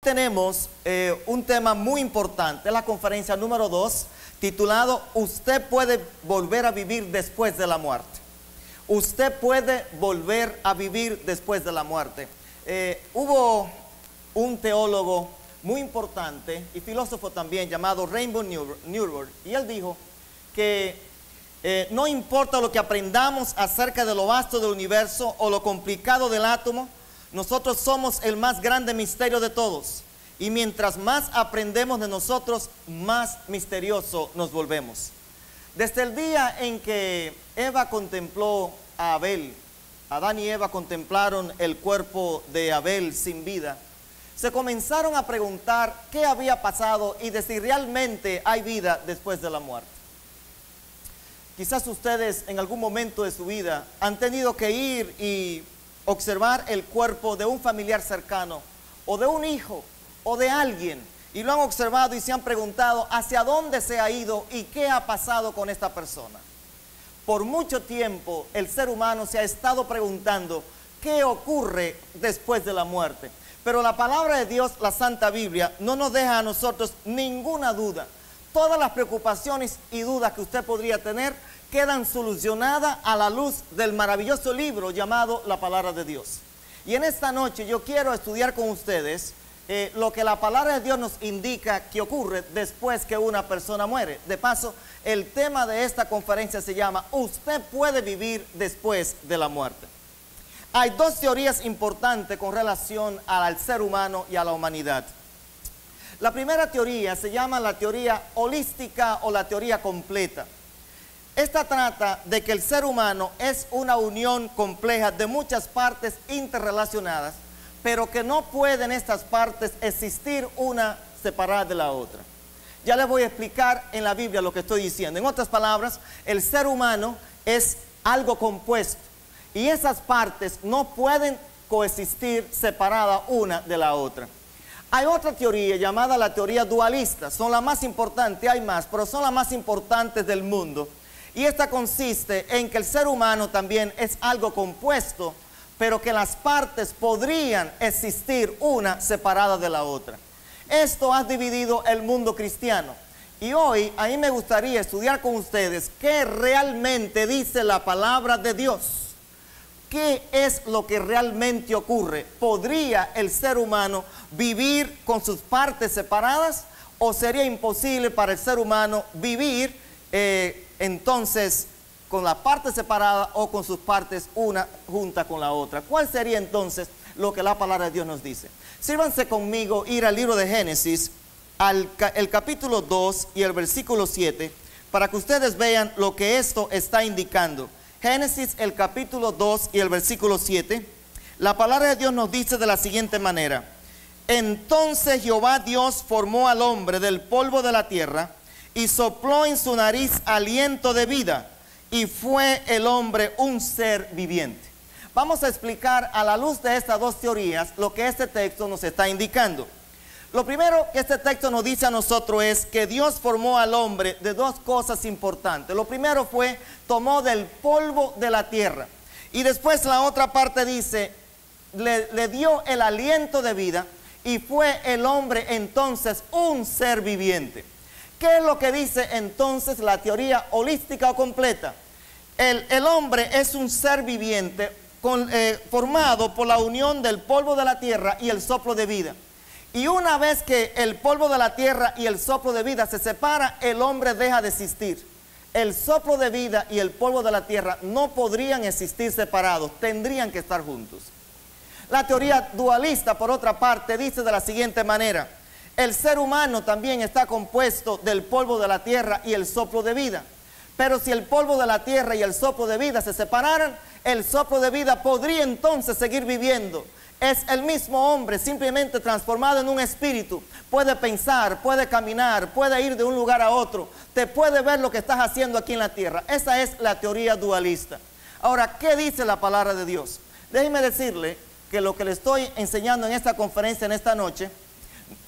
Tenemos un tema muy importante, la conferencia número 2, titulado Usted puede volver a vivir después de la muerte. Usted puede volver a vivir después de la muerte. Hubo un teólogo muy importante y filósofo también llamado Raymond Newberg, y él dijo que no importa lo que aprendamos acerca de lo vasto del universo o lo complicado del átomo, nosotros somos el más grande misterio de todos. Y mientras más aprendemos de nosotros, más misterioso nos volvemos. Desde el día en que Eva contempló a Abel, Adán y Eva contemplaron el cuerpo de Abel sin vida, se comenzaron a preguntar qué había pasado y de si realmente hay vida después de la muerte. Quizás ustedes en algún momento de su vida han tenido que ir y observar el cuerpo de un familiar cercano o de un hijo o de alguien, y lo han observado y se han preguntado hacia dónde se ha ido y qué ha pasado con esta persona. Por mucho tiempo el ser humano se ha estado preguntando qué ocurre después de la muerte, pero la palabra de Dios, la Santa Biblia, no nos deja a nosotros ninguna duda. Todas las preocupaciones y dudas que usted podría tener quedan solucionadas a la luz del maravilloso libro llamado la Palabra de Dios. Y en esta noche yo quiero estudiar con ustedes lo que la Palabra de Dios nos indica que ocurre después que una persona muere. De paso, el tema de esta conferencia se llama Usted puede vivir después de la muerte. Hay dos teorías importantes con relación al ser humano y a la humanidad. La primera teoría se llama la teoría holística o la teoría completa. Esta trata de que el ser humano es una unión compleja de muchas partes interrelacionadas, pero que no pueden estas partes existir una separada de la otra. Ya les voy a explicar en la Biblia lo que estoy diciendo. En otras palabras, el ser humano es algo compuesto y esas partes no pueden coexistir separadas una de la otra. Hay otra teoría llamada la teoría dualista, son las más importantes, hay más, pero son las más importantes del mundo. Y esta consiste en que el ser humano también es algo compuesto, pero que las partes podrían existir una separada de la otra. Esto ha dividido el mundo cristiano. Y hoy a mí me gustaría estudiar con ustedes qué realmente dice la palabra de Dios. ¿Qué es lo que realmente ocurre? ¿Podría el ser humano vivir con sus partes separadas? ¿O sería imposible para el ser humano vivir entonces con la parte separada o con sus partes una junta con la otra? ¿Cuál sería entonces lo que la palabra de Dios nos dice? Sírvanse conmigo ir al libro de Génesis, el capítulo 2 y el versículo 7, para que ustedes vean lo que esto está indicando. Génesis, el capítulo 2 y el versículo 7, la palabra de Dios nos dice de la siguiente manera: Entonces Jehová Dios formó al hombre del polvo de la tierra y sopló en su nariz aliento de vida, y fue el hombre un ser viviente. Vamos a explicar a la luz de estas dos teorías lo que este texto nos está indicando. Lo primero que este texto nos dice a nosotros es que Dios formó al hombre de dos cosas importantes. Lo primero fue, tomó del polvo de la tierra. Y después la otra parte dice, le dio el aliento de vida y fue el hombre entonces un ser viviente. ¿Qué es lo que dice entonces la teoría holística o completa? El hombre es un ser viviente formado por la unión del polvo de la tierra y el soplo de vida. Y una vez que el polvo de la tierra y el soplo de vida se separa, el hombre deja de existir. El soplo de vida y el polvo de la tierra no podrían existir separados, tendrían que estar juntos. La teoría dualista, por otra parte, dice de la siguiente manera: el ser humano también está compuesto del polvo de la tierra y el soplo de vida. Pero si el polvo de la tierra y el soplo de vida se separaran, el soplo de vida podría entonces seguir viviendo. Es el mismo hombre, simplemente transformado en un espíritu. Puede pensar, puede caminar, puede ir de un lugar a otro. Te puede ver lo que estás haciendo aquí en la tierra. Esa es la teoría dualista. Ahora, ¿qué dice la palabra de Dios? Déjeme decirle que lo que le estoy enseñando en esta conferencia en esta noche,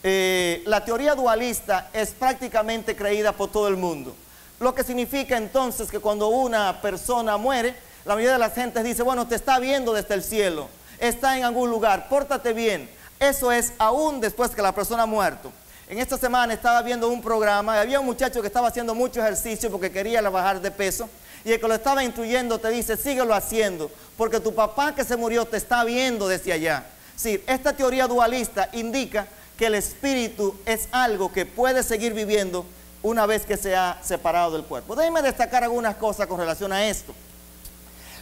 la teoría dualista es prácticamente creída por todo el mundo. Lo que significa entonces que cuando una persona muere, la mayoría de las gentes dice, bueno, te está viendo desde el cielo, está en algún lugar, pórtate bien, Eso es aún después que la persona ha muerto. En esta semana estaba viendo un programa y había un muchacho que estaba haciendo mucho ejercicio porque quería bajar de peso. Y el que lo estaba instruyendo te dice, síguelo haciendo, porque tu papá que se murió te está viendo desde allá. Sí, esta teoría dualista indica que el espíritu es algo que puede seguir viviendo una vez que se ha separado del cuerpo. Déjenme destacar algunas cosas con relación a esto.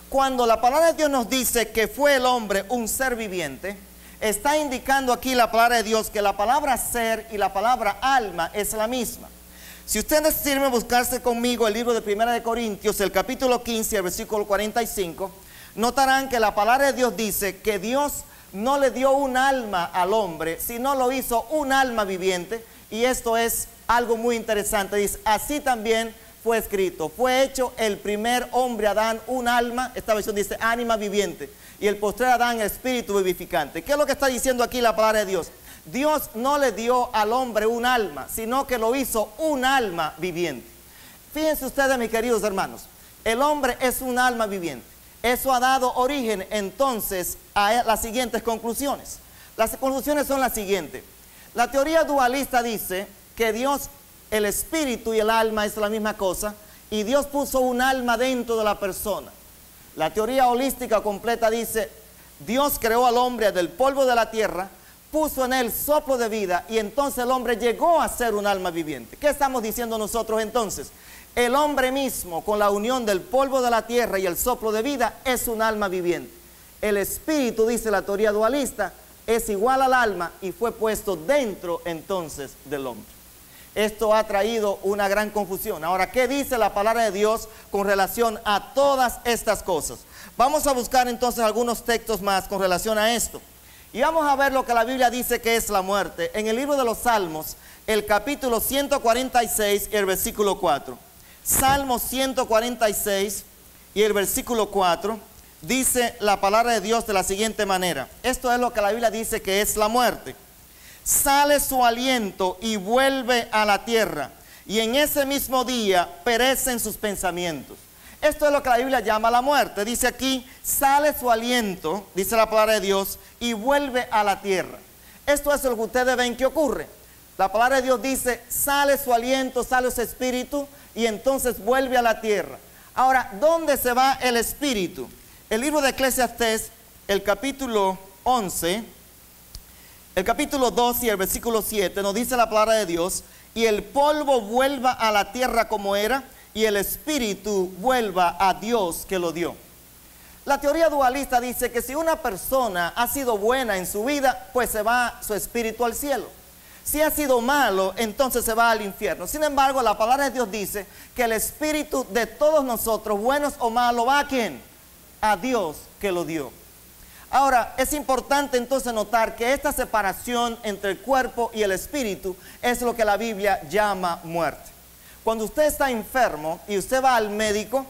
Cuando la palabra de Dios nos dice que fue el hombre un ser viviente, está indicando aquí la palabra de Dios que la palabra ser y la palabra alma es la misma. Si ustedes sirven buscarse conmigo el libro de 1 Corintios, el capítulo 15, el versículo 45, notarán que la palabra de Dios dice que Dios no le dio un alma al hombre, sino lo hizo un alma viviente. Y esto es algo muy interesante. Dice, así también fue escrito, fue hecho el primer hombre Adán un alma, esta versión dice ánima viviente, y el postrer Adán espíritu vivificante. ¿Qué es lo que está diciendo aquí la palabra de Dios? Dios no le dio al hombre un alma, sino que lo hizo un alma viviente. Fíjense ustedes, mis queridos hermanos, el hombre es un alma viviente. Eso ha dado origen entonces a las siguientes conclusiones. Las conclusiones son las siguientes. La teoría dualista dice que Dios, el espíritu y el alma es la misma cosa, y Dios puso un alma dentro de la persona. La teoría holística completa dice, Dios creó al hombre del polvo de la tierra, puso en él soplo de vida, y entonces el hombre llegó a ser un alma viviente. ¿Qué estamos diciendo nosotros entonces? El hombre mismo, con la unión del polvo de la tierra y el soplo de vida, es un alma viviente. El espíritu, dice la teoría dualista, es igual al alma y fue puesto dentro entonces del hombre. Esto ha traído una gran confusión. Ahora, ¿qué dice la palabra de Dios con relación a todas estas cosas? Vamos a buscar entonces algunos textos más con relación a esto. Y vamos a ver lo que la Biblia dice que es la muerte. En el libro de los Salmos, el capítulo 146 y el versículo 4. Salmo 146 y el versículo 4, dice la palabra de Dios de la siguiente manera. Esto es lo que la Biblia dice que es la muerte. Sale su aliento y vuelve a la tierra, y en ese mismo día perecen sus pensamientos. Esto es lo que la Biblia llama la muerte. Dice aquí, sale su aliento, dice la palabra de Dios, y vuelve a la tierra. Esto es lo que ustedes ven que ocurre. La palabra de Dios dice, sale su aliento, sale su espíritu, y entonces vuelve a la tierra. Ahora, ¿dónde se va el espíritu? El libro de Eclesiastés, el capítulo 11, el capítulo 2 y el versículo 7, nos dice la palabra de Dios, y el polvo vuelva a la tierra como era, y el espíritu vuelva a Dios que lo dio. La teoría dualista dice que si una persona ha sido buena en su vida, pues se va su espíritu al cielo. Si ha sido malo, entonces se va al infierno. Sin embargo, la palabra de Dios dice que el espíritu de todos nosotros, buenos o malos, ¿va a quién? A Dios que lo dio. Ahora, es importante entonces notar que esta separación entre el cuerpo y el espíritu es lo que la Biblia llama muerte. Cuando usted está enfermo y usted va al médico,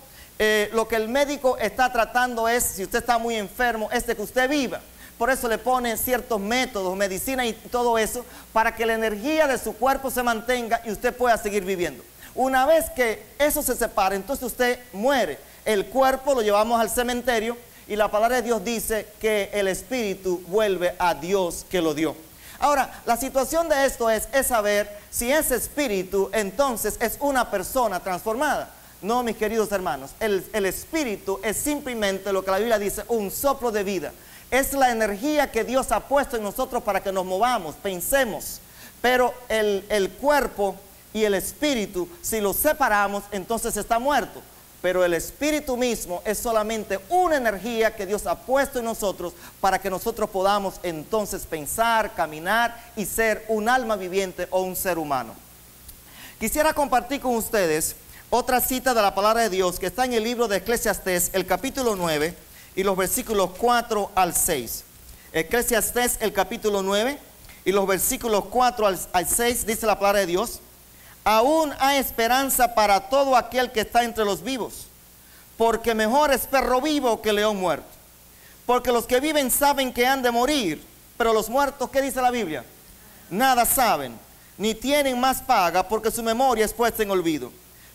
lo que el médico está tratando es, si usted está muy enfermo, es de que usted viva. Por eso le pone ciertos métodos, medicina y todo eso, para que la energía de su cuerpo se mantenga y usted pueda seguir viviendo. Una vez que eso se separa, entonces usted muere. El cuerpo lo llevamos al cementerio y la palabra de Dios dice que el espíritu vuelve a Dios que lo dio. Ahora, la situación de esto es saber si ese espíritu entonces es una persona transformada. No, mis queridos hermanos, el espíritu es simplemente lo que la Biblia dice, un soplo de vida. Es la energía que Dios ha puesto en nosotros para que nos movamos, pensemos. Pero el cuerpo y el espíritu, si los separamos, entonces está muerto. Pero el espíritu mismo es solamente una energía que Dios ha puesto en nosotros para que nosotros podamos entonces pensar, caminar y ser un alma viviente o un ser humano. Quisiera compartir con ustedes otra cita de la palabra de Dios que está en el libro de Eclesiastés, el capítulo 9 y los versículos 4 al 6. Eclesiastés, el capítulo 9 y los versículos 4 al 6, dice la palabra de Dios. Aún hay esperanza para todo aquel que está entre los vivos, porque mejor es perro vivo que león muerto. Porque los que viven saben que han de morir, pero los muertos, ¿qué dice la Biblia? Nada saben, ni tienen más paga, porque su memoria es puesta en olvido.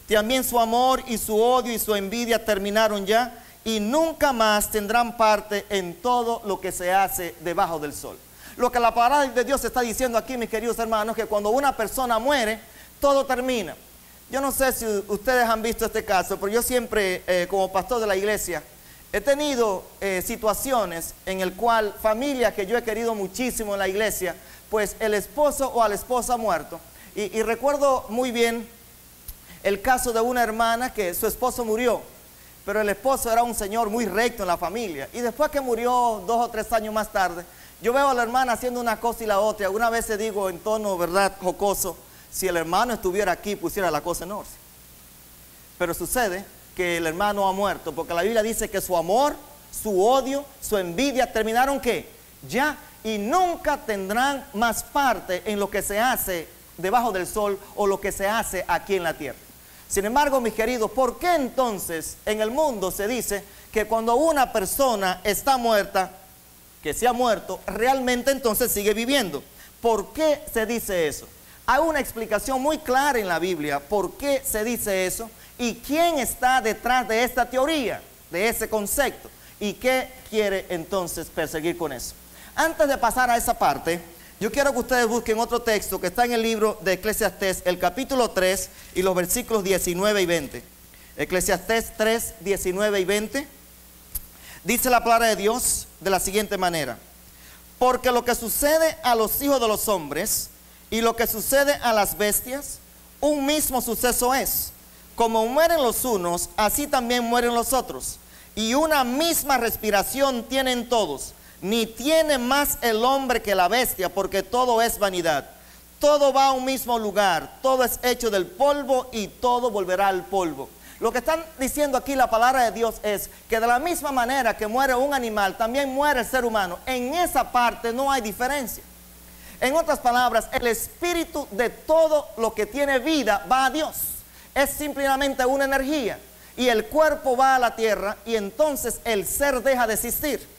También su amor y su odio y su envidia terminaron ya, y nunca más tendrán parte en todo lo que se hace debajo del sol. Lo que la palabra de Dios está diciendo aquí, mis queridos hermanos, que cuando una persona muere, todo termina. Yo no sé si ustedes han visto este caso, pero yo siempre, como pastor de la iglesia, he tenido situaciones en el cual familias que yo he querido muchísimo en la iglesia, pues el esposo o la esposa ha muerto. Y recuerdo muy bien el caso de una hermana que su esposo murió, pero el esposo era un señor muy recto en la familia. Y después que murió 2 o 3 años más tarde, yo veo a la hermana haciendo una cosa y la otra. Y alguna vez se digo en tono, ¿verdad?, jocoso, si el hermano estuviera aquí, pusiera la cosa en orden. Pero sucede que el hermano ha muerto, porque la Biblia dice que su amor, su odio, su envidia terminaron ¿qué? Ya, y nunca tendrán más parte en lo que se hace debajo del sol o lo que se hace aquí en la tierra. Sin embargo, mis queridos, ¿por qué entonces en el mundo se dice que cuando una persona está muerta, que se ha muerto, realmente entonces sigue viviendo? ¿Por qué se dice eso? Hay una explicación muy clara en la Biblia por qué se dice eso y quién está detrás de esta teoría, de ese concepto, y qué quiere entonces perseguir con eso. Antes de pasar a esa parte, yo quiero que ustedes busquen otro texto que está en el libro de Eclesiastés, el capítulo 3 y los versículos 19 y 20. Eclesiastés 3, 19 y 20. Dice la palabra de Dios de la siguiente manera: porque lo que sucede a los hijos de los hombres y lo que sucede a las bestias, un mismo suceso es. Como mueren los unos, así también mueren los otros. Y una misma respiración tienen todos. Ni tiene más el hombre que la bestia, porque todo es vanidad. Todo va a un mismo lugar, todo es hecho del polvo y todo volverá al polvo. Lo que están diciendo aquí la palabra de Dios es que de la misma manera que muere un animal, también muere el ser humano. En esa parte no hay diferencia. En otras palabras, el espíritu de todo lo que tiene vida va a Dios. Es simplemente una energía. Y el cuerpo va a la tierra y entonces el ser deja de existir.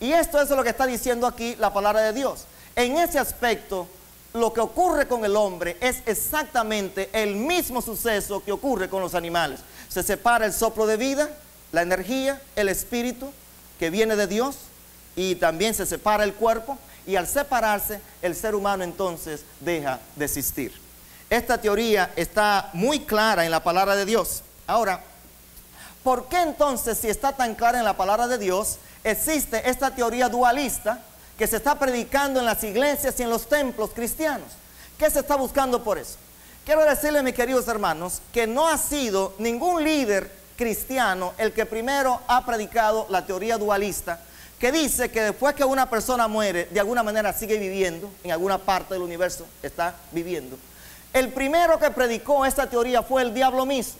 Y esto es lo que está diciendo aquí la palabra de Dios. En ese aspecto, lo que ocurre con el hombre es exactamente el mismo suceso que ocurre con los animales. Se separa el soplo de vida, la energía, el espíritu que viene de Dios, y también se separa el cuerpo, y al separarse, el ser humano entonces deja de existir. Esta teoría está muy clara en la palabra de Dios. Ahora, ¿por qué entonces, si está tan clara en la palabra de Dios, existe esta teoría dualista que se está predicando en las iglesias y en los templos cristianos? ¿Qué se está buscando por eso? Quiero decirles, mis queridos hermanos, que no ha sido ningún líder cristiano el que primero ha predicado la teoría dualista, que dice que después que una persona muere, de alguna manera sigue viviendo, en alguna parte del universo está viviendo. El primero que predicó esta teoría fue el diablo mismo.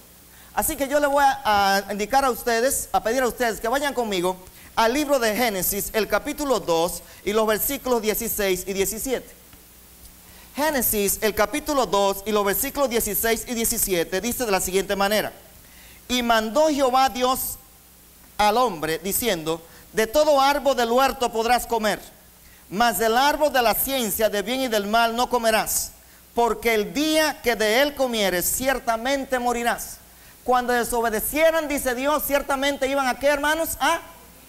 Así que yo le voy a indicar a ustedes, a pedir a ustedes que vayan conmigo al libro de Génesis, el capítulo 2 y los versículos 16 y 17. Génesis, el capítulo 2 y los versículos 16 y 17 dice de la siguiente manera: y mandó Jehová Dios al hombre, diciendo: de todo árbol del huerto podrás comer, mas del árbol de la ciencia del bien y del mal no comerás, porque el día que de él comieres, ciertamente morirás. Cuando desobedecieran, dice Dios, ciertamente iban a ¿qué, hermanos? A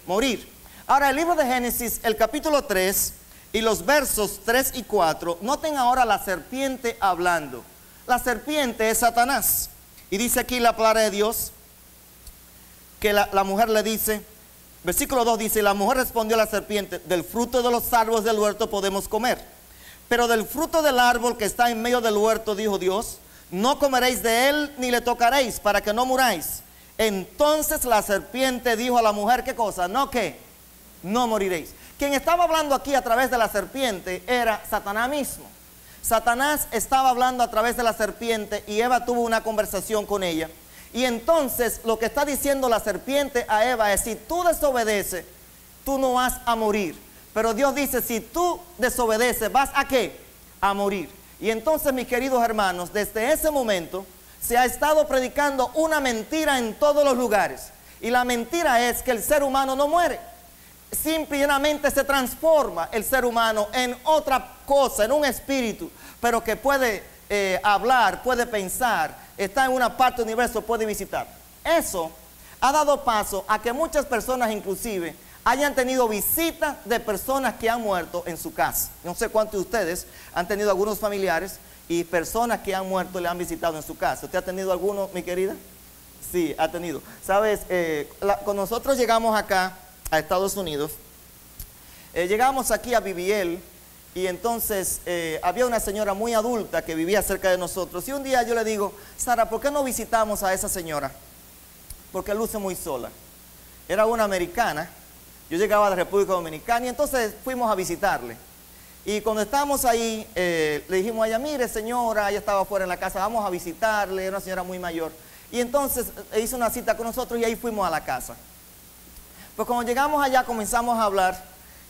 morir. Ahora, el libro de Génesis, el capítulo 3 y los versos 3 y 4, noten ahora la serpiente hablando. La serpiente es Satanás. Y dice aquí la palabra de Dios que la mujer le dice, versículo 2 dice: la mujer respondió a la serpiente: del fruto de los árboles del huerto podemos comer, pero del fruto del árbol que está en medio del huerto, dijo Dios, no comeréis de él ni le tocaréis, para que no muráis. Entonces la serpiente dijo a la mujer, ¿qué cosa? No, ¿qué? No moriréis. Quien estaba hablando aquí a través de la serpiente era Satanás mismo. Satanás estaba hablando a través de la serpiente y Eva tuvo una conversación con ella. Y entonces lo que está diciendo la serpiente a Eva es: si tú desobedeces, tú no vas a morir. Pero Dios dice: si tú desobedeces, ¿vas a qué? A morir. Y entonces, mis queridos hermanos, desde ese momento se ha estado predicando una mentira en todos los lugares. Y la mentira es que el ser humano no muere. Simplemente se transforma el ser humano en otra cosa, en un espíritu, pero que puede hablar, puede pensar, está en una parte del universo, puede visitar. Eso ha dado paso a que muchas personas inclusive hayan tenido visitas de personas que han muerto en su casa. No sé cuántos de ustedes han tenido algunos familiares y personas que han muerto le han visitado en su casa. ¿Usted ha tenido alguno, mi querida? Sí, ha tenido. Sabes, cuando nosotros llegamos acá a Estados Unidos, llegamos aquí a BBL y entonces había una señora muy adulta que vivía cerca de nosotros. Y un día yo le digo, Sara, ¿por qué no visitamos a esa señora? Porque luce muy sola. Era una americana. Yo llegaba de República Dominicana y entonces fuimos a visitarle. Y cuando estábamos ahí, le dijimos a ella, mire señora, ella estaba fuera en la casa, vamos a visitarle, era una señora muy mayor. Y entonces hizo una cita con nosotros y ahí fuimos a la casa. Pues cuando llegamos allá comenzamos a hablar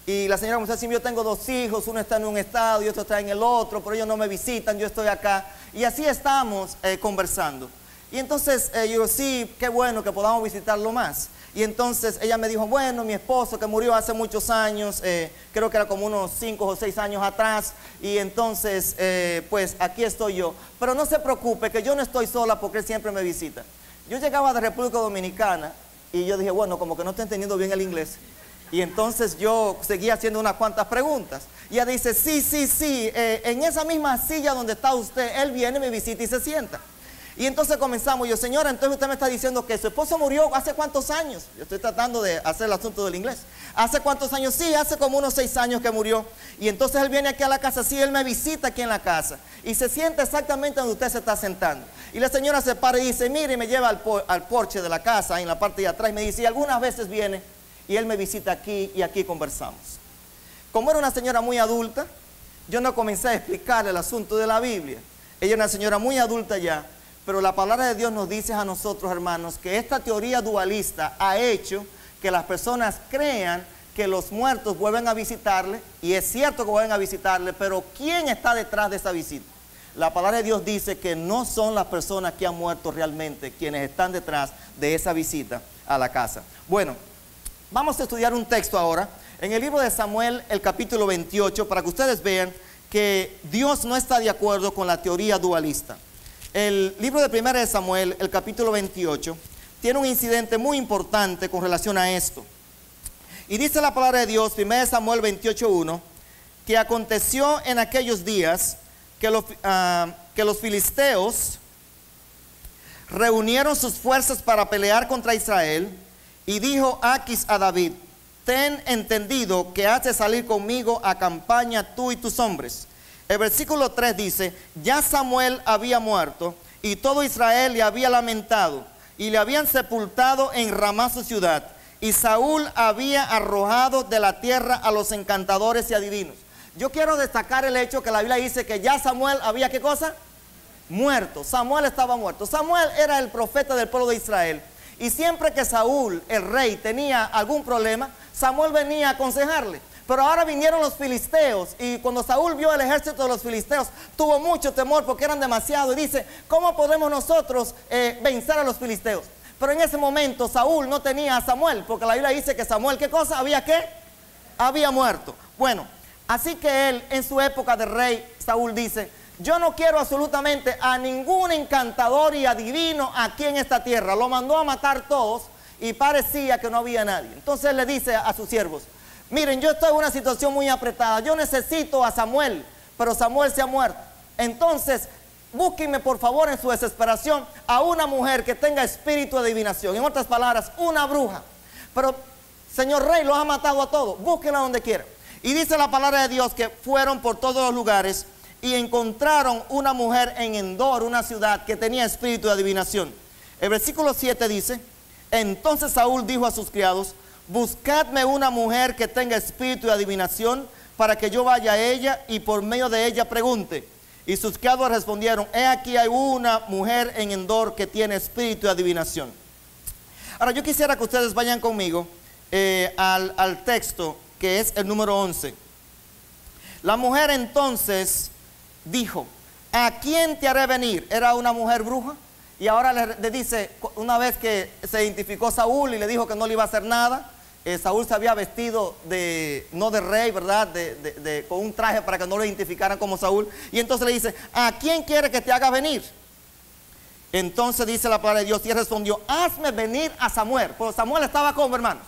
y la señora comenzó a decir, yo tengo 2 hijos, uno está en un estado y otro está en el otro, pero ellos no me visitan, yo estoy acá. Y así estamos conversando. Y entonces yo digo, sí, qué bueno que podamos visitarlo más. Y entonces ella me dijo, bueno, mi esposo que murió hace muchos años, creo que era como unos 5 o 6 años atrás, y entonces pues aquí estoy yo. Pero no se preocupe que yo no estoy sola porque él siempre me visita. Yo llegaba de República Dominicana y yo dije, bueno, como que no estoy entendiendo bien el inglés. Y entonces yo seguía haciendo unas cuantas preguntas. Y ella dice, sí, en esa misma silla donde está usted, él viene, me visita y se sienta. Y entonces comenzamos, yo, señora, entonces usted me está diciendo que su esposo murió ¿hace cuántos años? Yo estoy tratando de hacer el asunto del inglés. ¿Hace cuántos años? Sí, hace como unos 6 años que murió. Y entonces él viene aquí a la casa, sí, él me visita aquí en la casa. Y se sienta exactamente donde usted se está sentando. Y la señora se para y dice, mire, y me lleva al porche de la casa, en la parte de atrás, y me dice, y algunas veces viene, y él me visita aquí, y aquí conversamos. Como era una señora muy adulta, yo no comencé a explicarle el asunto de la Biblia. Ella era una señora muy adulta ya. Pero la palabra de Dios nos dice a nosotros, hermanos, que esta teoría dualista ha hecho que las personas crean que los muertos vuelven a visitarle, y es cierto que vuelven a visitarle, pero ¿quién está detrás de esa visita? La palabra de Dios dice que no son las personas que han muerto realmente quienes están detrás de esa visita a la casa. Bueno, vamos a estudiar un texto ahora, en el libro de Samuel, el capítulo 28, para que ustedes vean que Dios no está de acuerdo con la teoría dualista. El libro de 1 de Samuel, el capítulo 28, tiene un incidente muy importante con relación a esto. Y dice la palabra de Dios, 1 de Samuel 28:1, que aconteció en aquellos días que los filisteos reunieron sus fuerzas para pelear contra Israel, y dijo Aquis a David, ten entendido que has de salir conmigo a campaña tú y tus hombres. El versículo 3 dice, ya Samuel había muerto y todo Israel le había lamentado y le habían sepultado en Ramá su ciudad, y Saúl había arrojado de la tierra a los encantadores y adivinos. Yo quiero destacar el hecho que la Biblia dice que ya Samuel había, ¿qué cosa? Muerto. Samuel estaba muerto. Samuel era el profeta del pueblo de Israel, y siempre que Saúl, el rey, tenía algún problema, Samuel venía a aconsejarle. Pero ahora vinieron los filisteos, y cuando Saúl vio el ejército de los filisteos, tuvo mucho temor porque eran demasiados, y dice, ¿cómo podemos nosotros vencer a los filisteos? Pero en ese momento Saúl no tenía a Samuel, porque la Biblia dice que Samuel, ¿qué cosa? ¿Había qué? Había muerto. Bueno, así que él, en su época de rey, Saúl dice, yo no quiero absolutamente a ningún encantador y adivino aquí en esta tierra. Lo mandó a matar todos y parecía que no había nadie. Entonces él le dice a sus siervos, miren, yo estoy en una situación muy apretada, yo necesito a Samuel, pero Samuel se ha muerto. Entonces, búsquenme por favor en su desesperación a una mujer que tenga espíritu de adivinación. En otras palabras, una bruja. Pero, señor rey, los ha matado a todos, búsquenla donde quiera. Y dice la palabra de Dios que fueron por todos los lugares y encontraron una mujer en Endor, una ciudad que tenía espíritu de adivinación. El versículo 7 dice, entonces Saúl dijo a sus criados, buscadme una mujer que tenga espíritu de adivinación para que yo vaya a ella y por medio de ella pregunte. Y sus criados respondieron, he aquí hay una mujer en Endor que tiene espíritu de adivinación. Ahora yo quisiera que ustedes vayan conmigo al texto que es el número 11. La mujer entonces dijo, ¿a quién te haré venir? Era una mujer bruja. Y ahora le dice, una vez que se identificó Saúl y le dijo que no le iba a hacer nada, Saúl se había vestido no de rey, ¿verdad? Con un traje para que no lo identificaran como Saúl. Y entonces le dice, ¿a quién quiere que te haga venir? Entonces dice la palabra de Dios, y él respondió, hazme venir a Samuel. Porque Samuel estaba como, hermanos,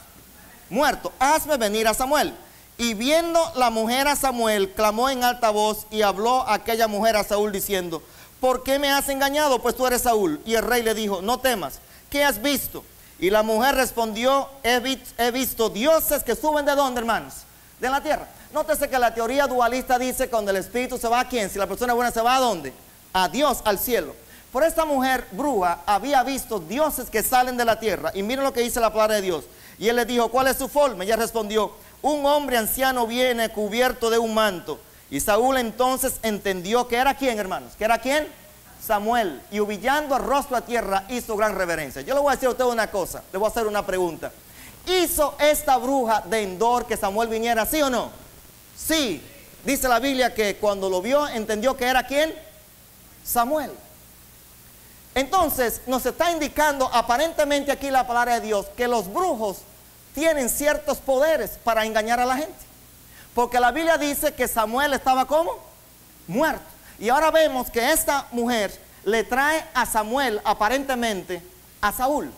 muerto, hazme venir a Samuel. Y viendo la mujer a Samuel, clamó en alta voz y habló aquella mujer a Saúl diciendo, ¿por qué me has engañado? Pues tú eres Saúl. Y el rey le dijo, no temas, ¿qué has visto? Y la mujer respondió, he visto dioses que suben ¿de dónde, hermanos? De la tierra. Nótese que la teoría dualista dice que cuando el espíritu se va, ¿a quién? Si la persona es buena, ¿se va a dónde? A Dios, al cielo. Por esta mujer bruja había visto dioses que salen de la tierra. Y miren lo que dice la palabra de Dios. Y él le dijo, ¿cuál es su forma? Ella respondió, un hombre anciano viene cubierto de un manto. Y Saúl entonces entendió que era quién, hermanos. ¿Que era quién? Samuel. Y humillando el rostro a tierra hizo gran reverencia. Yo le voy a decir a usted una cosa. Le voy a hacer una pregunta. ¿Hizo esta bruja de Endor que Samuel viniera, sí o no? Sí. Dice la Biblia que cuando lo vio entendió que era quién. Samuel. Entonces nos está indicando aparentemente aquí la palabra de Dios que los brujos tienen ciertos poderes para engañar a la gente. Porque la Biblia dice que Samuel estaba ¿cómo? Muerto. Y ahora vemos que esta mujer le trae a Samuel aparentemente a Saúl.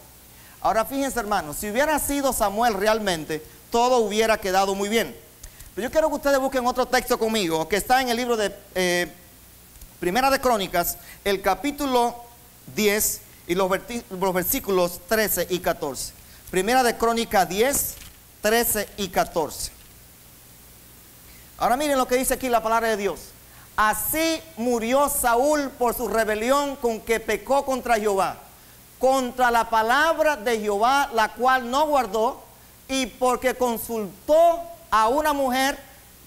Ahora fíjense, hermanos, si hubiera sido Samuel realmente, todo hubiera quedado muy bien. Pero yo quiero que ustedes busquen otro texto conmigo, que está en el libro de Primera de Crónicas, el capítulo 10 y los versículos 13 y 14. Primera de Crónicas 10, 13 y 14. Ahora miren lo que dice aquí la palabra de Dios. Así murió Saúl por su rebelión con que pecó contra Jehová, contra la palabra de Jehová, la cual no guardó, y porque consultó a una mujer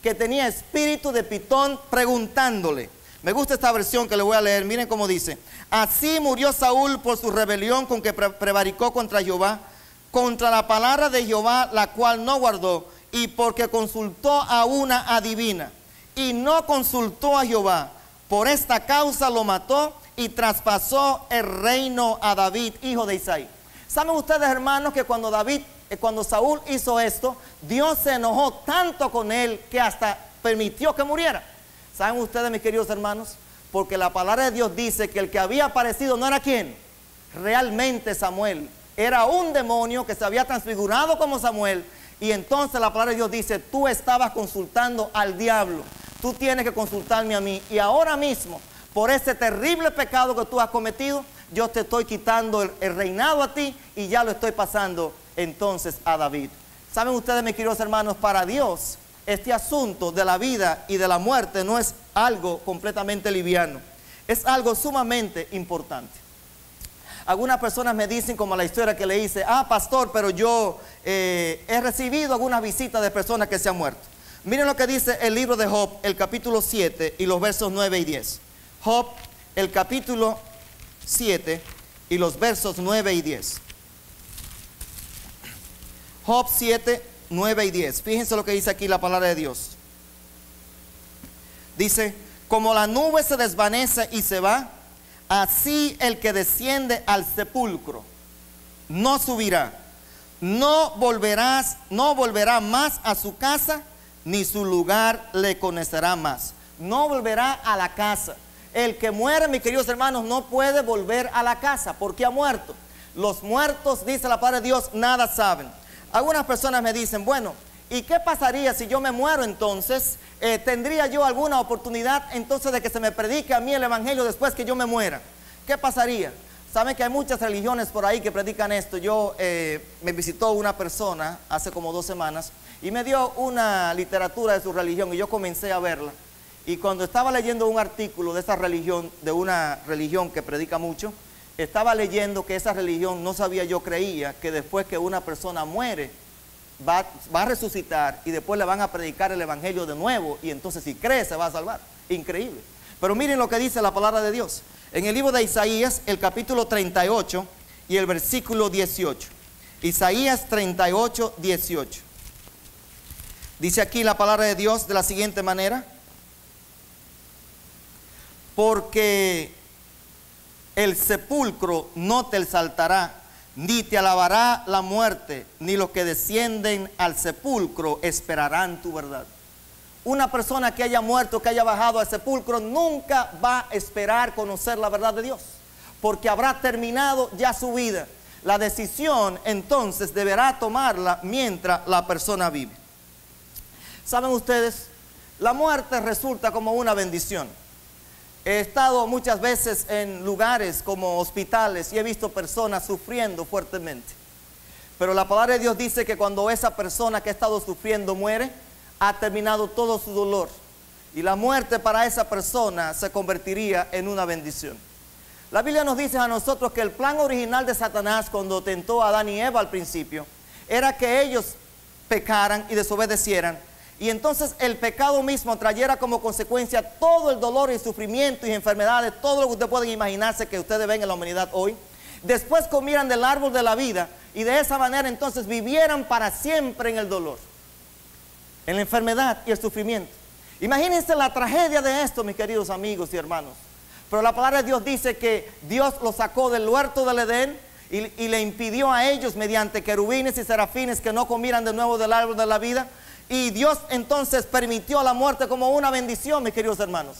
que tenía espíritu de Pitón, preguntándole. Me gusta esta versión que le voy a leer. Miren cómo dice. Así murió Saúl por su rebelión con que prevaricó contra Jehová, contra la palabra de Jehová, la cual no guardó, y porque consultó a una adivina, y no consultó a Jehová. Por esta causa lo mató y traspasó el reino a David, hijo de Isaí. ¿Saben ustedes, hermanos, que cuando Saúl hizo esto, Dios se enojó tanto con él que hasta permitió que muriera? ¿Saben ustedes, mis queridos hermanos? Porque la palabra de Dios dice que el que había aparecido no era ¿quién? Realmente Samuel. Era un demonio que se había transfigurado como Samuel. Y entonces la palabra de Dios dice, tú estabas consultando al diablo. Tú tienes que consultarme a mí. Y ahora mismo, por ese terrible pecado que tú has cometido, yo te estoy quitando el reinado a ti y ya lo estoy pasando entonces a David. ¿Saben ustedes, mis queridos hermanos? Para Dios, este asunto de la vida y de la muerte no es algo completamente liviano. Es algo sumamente importante. Algunas personas me dicen, como la historia que le hice, pastor, pero yo he recibido algunas visitas de personas que se han muerto. Miren lo que dice el libro de Job, el capítulo 7 y los versos 9 y 10. Job, el capítulo 7 y los versos 9 y 10. Job 7, 9 y 10. Fíjense lo que dice aquí la palabra de Dios. Dice, como la nube se desvanece y se va, así el que desciende al sepulcro no subirá, no volverá más a su casa, ni su lugar le conocerá más. No volverá a la casa. El que muere, mis queridos hermanos, no puede volver a la casa porque ha muerto. Los muertos, dice la palabra de Dios, nada saben. Algunas personas me dicen, bueno, ¿y qué pasaría si yo me muero entonces? ¿Tendría yo alguna oportunidad entonces de que se me predique a mí el evangelio después que yo me muera? ¿Qué pasaría? Saben que hay muchas religiones por ahí que predican esto. Me visitó una persona hace como 2 semanas y me dio una literatura de su religión y yo comencé a verla. Y cuando estaba leyendo un artículo de esa religión, de una religión que predica mucho, estaba leyendo que esa religión, no sabía, yo creía que después que una persona muere, va a resucitar y después le van a predicar el evangelio de nuevo y entonces si cree se va a salvar. Increíble. Pero miren lo que dice la palabra de Dios. En el libro de Isaías, el capítulo 38 y el versículo 18. Isaías 38, 18. Dice aquí la palabra de Dios de la siguiente manera. Porque el sepulcro no te exaltará, ni te alabará la muerte, ni los que descienden al sepulcro esperarán tu verdad. Una persona que haya muerto, que haya bajado al sepulcro, nunca va a esperar conocer la verdad de Dios, porque habrá terminado ya su vida. La decisión entonces deberá tomarla mientras la persona vive. ¿Saben ustedes? La muerte resulta como una bendición. He estado muchas veces en lugares como hospitales y he visto personas sufriendo fuertemente. Pero la palabra de Dios dice que cuando esa persona que ha estado sufriendo muere, ha terminado todo su dolor. Y la muerte para esa persona se convertiría en una bendición. La Biblia nos dice a nosotros que el plan original de Satanás cuando tentó a Adán y Eva al principio era que ellos pecaran y desobedecieran, y entonces el pecado mismo trayera como consecuencia todo el dolor y sufrimiento y enfermedades, todo lo que ustedes pueden imaginarse que ustedes ven en la humanidad hoy. Después comieran del árbol de la vida y de esa manera entonces vivieran para siempre en el dolor, en la enfermedad y el sufrimiento. Imagínense la tragedia de esto, mis queridos amigos y hermanos. Pero la palabra de Dios dice que Dios los sacó del huerto del Edén y le impidió a ellos mediante querubines y serafines que no comieran de nuevo del árbol de la vida. Y Dios entonces permitió la muerte como una bendición, mis queridos hermanos.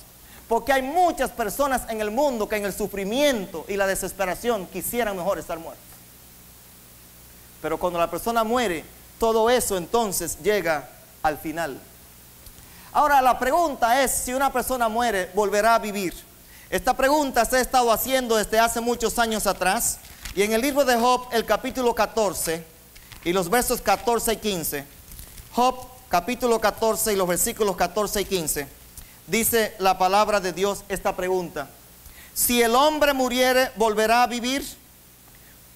Porque hay muchas personas en el mundo que en el sufrimiento y la desesperación quisieran mejor estar muertos. Pero cuando la persona muere, todo eso entonces llega al final. Ahora la pregunta es, si una persona muere, ¿volverá a vivir? Esta pregunta se ha estado haciendo desde hace muchos años atrás. Y en el libro de Job, el capítulo 14 y los versos 14 y 15. Job capítulo 14 y los versículos 14 y 15. Dice la palabra de Dios esta pregunta: si el hombre muriere, ¿volverá a vivir?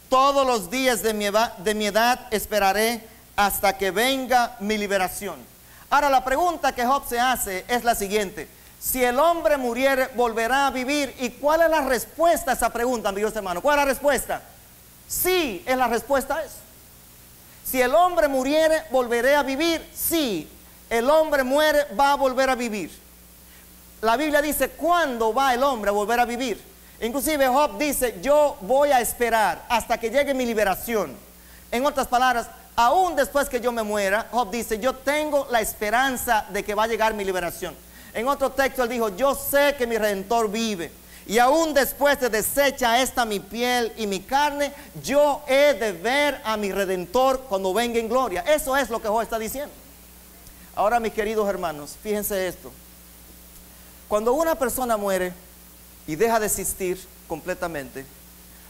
Todos los días de mi edad esperaré hasta que venga mi liberación. Ahora la pregunta que Job se hace es la siguiente: si el hombre muriere, ¿volverá a vivir? ¿Y cuál es la respuesta a esa pregunta, amigos hermanos? ¿Cuál es la respuesta? Sí, es la respuesta es. Si el hombre muriere, ¿volveré a vivir? Sí, el hombre muere, va a volver a vivir. La Biblia dice, ¿cuándo va el hombre a volver a vivir? Inclusive Job dice, yo voy a esperar hasta que llegue mi liberación. En otras palabras, aún después que yo me muera, Job dice, yo tengo la esperanza de que va a llegar mi liberación. En otro texto él dijo, yo sé que mi Redentor vive, y aún después de deshecha esta mi piel y mi carne, yo he de ver a mi Redentor cuando venga en gloria. Eso es lo que Job está diciendo. Ahora, mis queridos hermanos, fíjense esto. Cuando una persona muere y deja de existir completamente,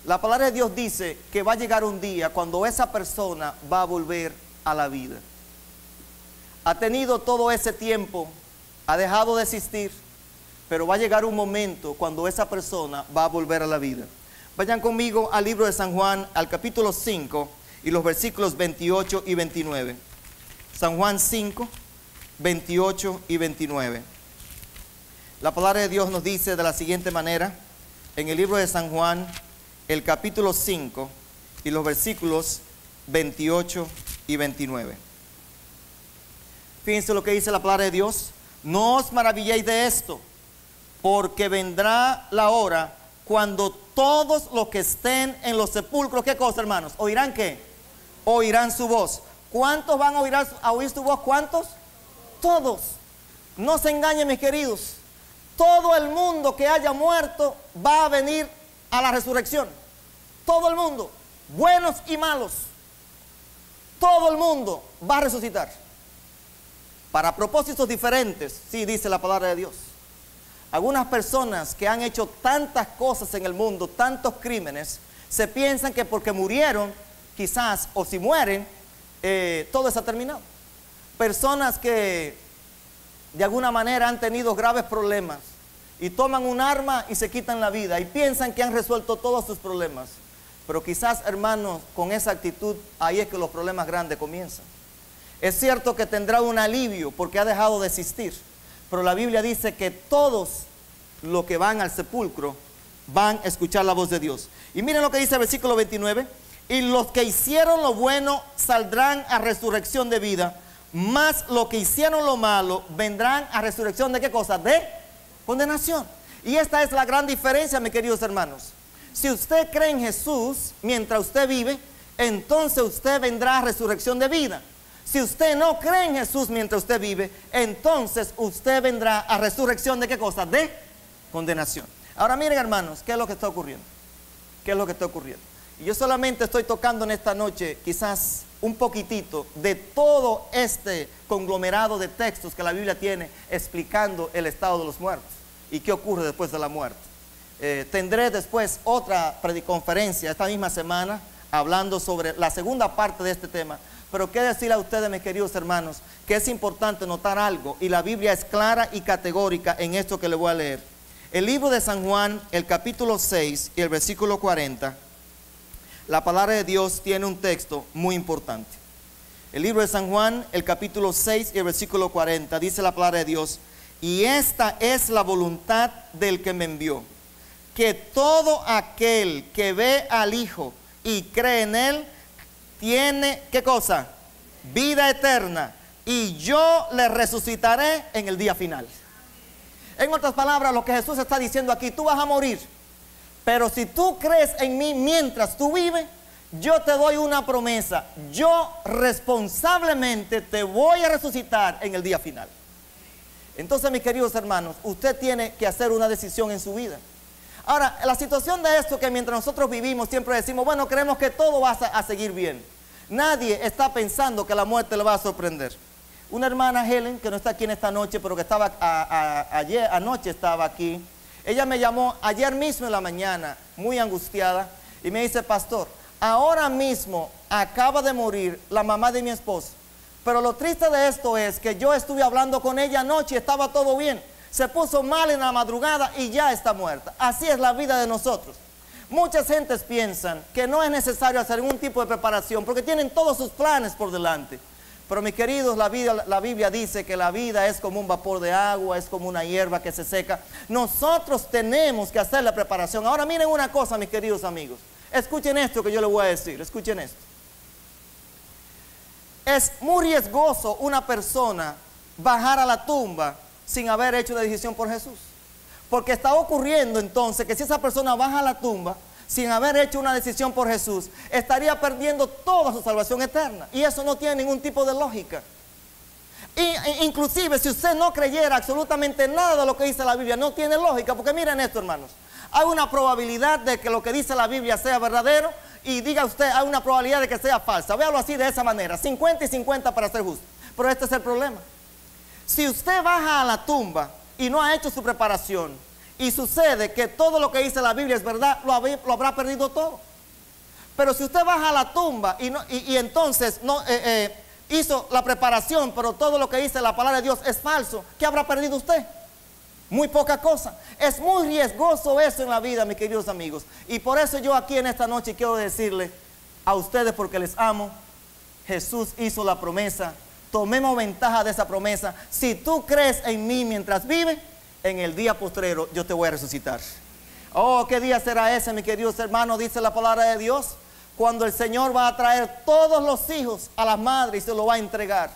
la palabra de Dios dice que va a llegar un día cuando esa persona va a volver a la vida. Ha tenido todo ese tiempo, ha dejado de existir, pero va a llegar un momento cuando esa persona va a volver a la vida. Vayan conmigo al libro de San Juan, al capítulo 5 y los versículos 28 y 29. San Juan 5, 28 y 29. La palabra de Dios nos dice de la siguiente manera, en el libro de San Juan, el capítulo 5 y los versículos 28 y 29. Fíjense lo que dice la palabra de Dios. No os maravilléis de esto, porque vendrá la hora cuando todos los que estén en los sepulcros, ¿qué cosa, hermanos? ¿Oirán qué? Oirán su voz. ¿Cuántos van a oír su voz? ¿Cuántos? Todos. No se engañen, mis queridos. Todo el mundo que haya muerto va a venir a la resurrección. Todo el mundo, buenos y malos. Todo el mundo va a resucitar. Para propósitos diferentes, sí dice la palabra de Dios. Algunas personas que han hecho tantas cosas en el mundo, tantos crímenes, se piensan que porque murieron, quizás, o si mueren, todo está terminado. Personas que de alguna manera han tenido graves problemas y toman un arma y se quitan la vida y piensan que han resuelto todos sus problemas. Pero quizás, hermanos, con esa actitud, ahí es que los problemas grandes comienzan. Es cierto que tendrá un alivio porque ha dejado de existir, pero la Biblia dice que todos los que van al sepulcro van a escuchar la voz de Dios. Y miren lo que dice el versículo 29. Y los que hicieron lo bueno saldrán a resurrección de vida, mas los que hicieron lo malo vendrán a resurrección ¿de qué cosa? De condenación. Y esta es la gran diferencia, mis queridos hermanos. Si usted cree en Jesús mientras usted vive, entonces usted vendrá a resurrección de vida. Si usted no cree en Jesús mientras usted vive, entonces usted vendrá a resurrección ¿de qué cosa? De condenación. Ahora miren, hermanos, ¿qué es lo que está ocurriendo? ¿Qué es lo que está ocurriendo? Y yo solamente estoy tocando en esta noche quizás un poquitito de todo este conglomerado de textos que la Biblia tiene explicando el estado de los muertos y qué ocurre después de la muerte. Tendré después otra prediconferencia esta misma semana hablando sobre la segunda parte de este tema. Pero qué decir a ustedes, mis queridos hermanos, que es importante notar algo, y la Biblia es clara y categórica en esto que le voy a leer. El libro de San Juan, el capítulo 6 y el versículo 40, la palabra de Dios tiene un texto muy importante. El libro de San Juan, el capítulo 6 y el versículo 40, dice la palabra de Dios: y esta es la voluntad del que me envió, que todo aquel que ve al Hijo y cree en Él, tiene, ¿qué cosa? Vida eterna, y yo le resucitaré en el día final. En otras palabras, lo que Jesús está diciendo aquí: tú vas a morir, pero si tú crees en mí mientras tú vives, yo te doy una promesa. Yo responsablemente te voy a resucitar en el día final. Entonces, mis queridos hermanos, usted tiene que hacer una decisión en su vida. Ahora, la situación de esto que mientras nosotros vivimos siempre decimos, bueno, creemos que todo va a seguir bien. Nadie está pensando que la muerte le va a sorprender. Una hermana, Helen, que no está aquí en esta noche, pero que estaba ayer anoche estaba aquí. Ella me llamó ayer mismo en la mañana, muy angustiada, y me dice: pastor, ahora mismo acaba de morir la mamá de mi esposo. Pero lo triste de esto es que yo estuve hablando con ella anoche y estaba todo bien. Se puso mal en la madrugada y ya está muerta. Así es la vida de nosotros. Muchas gentes piensan que no es necesario hacer ningún tipo de preparación porque tienen todos sus planes por delante. Pero mis queridos, la Biblia dice que la vida es como un vapor de agua, es como una hierba que se seca. Nosotros tenemos que hacer la preparación. Ahora miren una cosa, mis queridos amigos. Escuchen esto que yo les voy a decir, escuchen esto. Es muy riesgoso una persona bajar a la tumba sin haber hecho la decisión por Jesús. Porque está ocurriendo entonces que si esa persona baja a la tumba sin haber hecho una decisión por Jesús, estaría perdiendo toda su salvación eterna. Y eso no tiene ningún tipo de lógica. Inclusive si usted no creyera absolutamente nada de lo que dice la Biblia, no tiene lógica. Porque miren esto, hermanos. Hay una probabilidad de que lo que dice la Biblia sea verdadero, y diga usted, hay una probabilidad de que sea falsa. Véalo así, de esa manera, 50 y 50 para ser justo. Pero este es el problema. Si usted baja a la tumba y no ha hecho su preparación, y sucede que todo lo que dice la Biblia es verdad, lo habrá perdido todo. Pero si usted baja a la tumba y entonces no hizo la preparación, pero todo lo que dice la palabra de Dios es falso, ¿qué habrá perdido usted? Muy poca cosa. Es muy riesgoso eso en la vida, mis queridos amigos. Y por eso yo aquí en esta noche quiero decirle a ustedes, porque les amo, Jesús hizo la promesa. Tomemos ventaja de esa promesa. Si tú crees en mí mientras vives, en el día postrero yo te voy a resucitar. Oh, ¿qué día será ese, mis queridos hermanos? Dice la palabra de Dios, cuando el Señor va a traer todos los hijos a las madres y se lo va a entregar.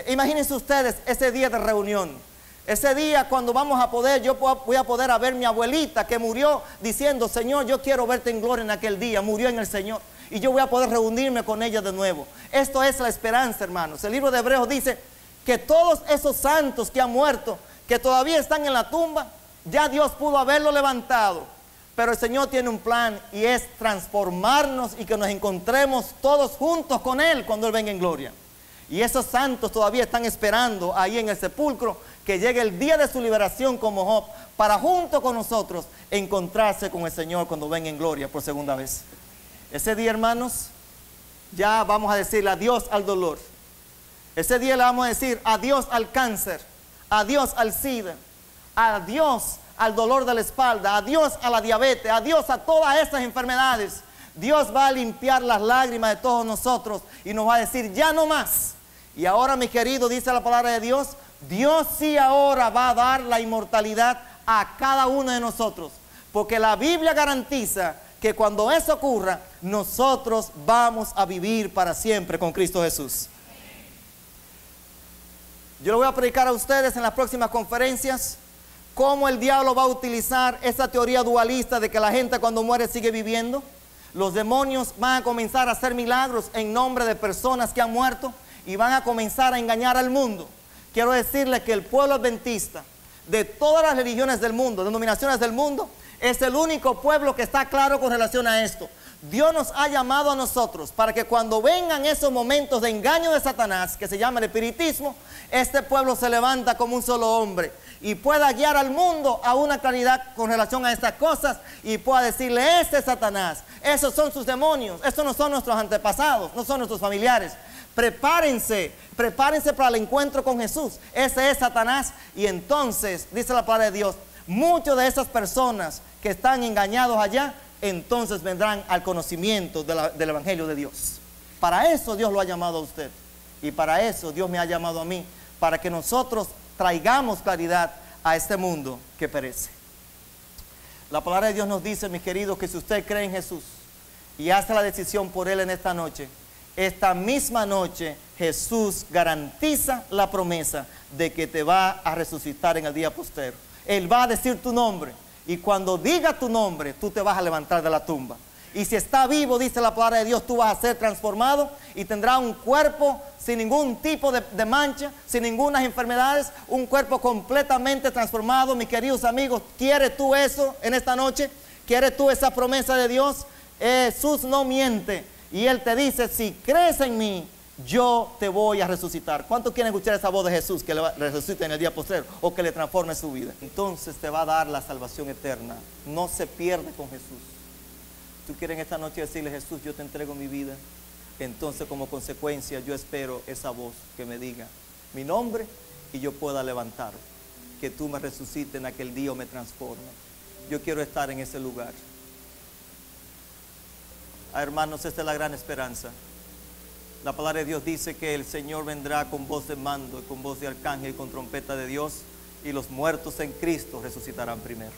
Imagínense ustedes ese día de reunión. Ese día cuando vamos a poder, yo voy a poder ver a mi abuelita que murió diciendo: Señor, yo quiero verte en gloria en aquel día. Murió en el Señor. Y yo voy a poder reunirme con ella de nuevo. Esto es la esperanza, hermanos. El libro de Hebreos dice que todos esos santos que han muerto, que todavía están en la tumba, ya Dios pudo haberlo levantado. Pero el Señor tiene un plan, y es transformarnos y que nos encontremos todos juntos con Él cuando Él venga en gloria. Y esos santos todavía están esperando ahí en el sepulcro que llegue el día de su liberación como Job, para junto con nosotros encontrarse con el Señor cuando venga en gloria por segunda vez. Ese día, hermanos, ya vamos a decirle adiós al dolor. Ese día le vamos a decir adiós al cáncer, adiós al SIDA, adiós al dolor de la espalda, adiós a la diabetes, adiós a todas estas enfermedades. Dios va a limpiar las lágrimas de todos nosotros y nos va a decir: ya no más. Y ahora, mi querido, dice la palabra de Dios, Dios sí ahora va a dar la inmortalidad a cada uno de nosotros. Porque la Biblia garantiza que cuando eso ocurra, nosotros vamos a vivir para siempre con Cristo Jesús. Yo le voy a predicar a ustedes en las próximas conferencias cómo el diablo va a utilizar esa teoría dualista de que la gente cuando muere sigue viviendo. Los demonios van a comenzar a hacer milagros en nombre de personas que han muerto y van a comenzar a engañar al mundo. Quiero decirle que el pueblo adventista, de todas las religiones del mundo, denominaciones del mundo, es el único pueblo que está claro con relación a esto. Dios nos ha llamado a nosotros para que cuando vengan esos momentos de engaño de Satanás, que se llama el espiritismo, este pueblo se levanta como un solo hombre y pueda guiar al mundo a una claridad con relación a estas cosas y pueda decirle: este es Satanás, esos son sus demonios, estos no son nuestros antepasados, no son nuestros familiares. Prepárense para el encuentro con Jesús. Ese es Satanás. Y entonces, dice la palabra de Dios, muchas de esas personas que están engañados allá, entonces vendrán al conocimiento del Evangelio de Dios. Para eso Dios lo ha llamado a usted. Y para eso Dios me ha llamado a mí. Para que nosotros traigamos claridad a este mundo que perece. La palabra de Dios nos dice, mis queridos, que si usted cree en Jesús y hace la decisión por Él en esta noche, esta misma noche Jesús garantiza la promesa de que te va a resucitar en el día postero. Él va a decir tu nombre y cuando diga tu nombre tú te vas a levantar de la tumba. Y si está vivo, dice la palabra de Dios, tú vas a ser transformado y tendrás un cuerpo sin ningún tipo de mancha, sin ninguna enfermedades, un cuerpo completamente transformado. Mis queridos amigos, ¿quieres tú eso en esta noche? ¿Quieres tú esa promesa de Dios? Jesús no miente. Y Él te dice: si crees en mí, yo te voy a resucitar. ¿Cuántos quieren escuchar esa voz de Jesús que le resucite en el día postrero o que le transforme su vida? Entonces te va a dar la salvación eterna. No se pierde con Jesús. ¿Tú quieres en esta noche decirle: Jesús, yo te entrego mi vida? Entonces, como consecuencia, yo espero esa voz que me diga mi nombre y yo pueda levantar. Que tú me resucites en aquel día o me transforme. Yo quiero estar en ese lugar. Hermanos, esta es la gran esperanza. La palabra de Dios dice que el Señor vendrá con voz de mando, con voz de arcángel y con trompeta de Dios, y los muertos en Cristo resucitarán primero.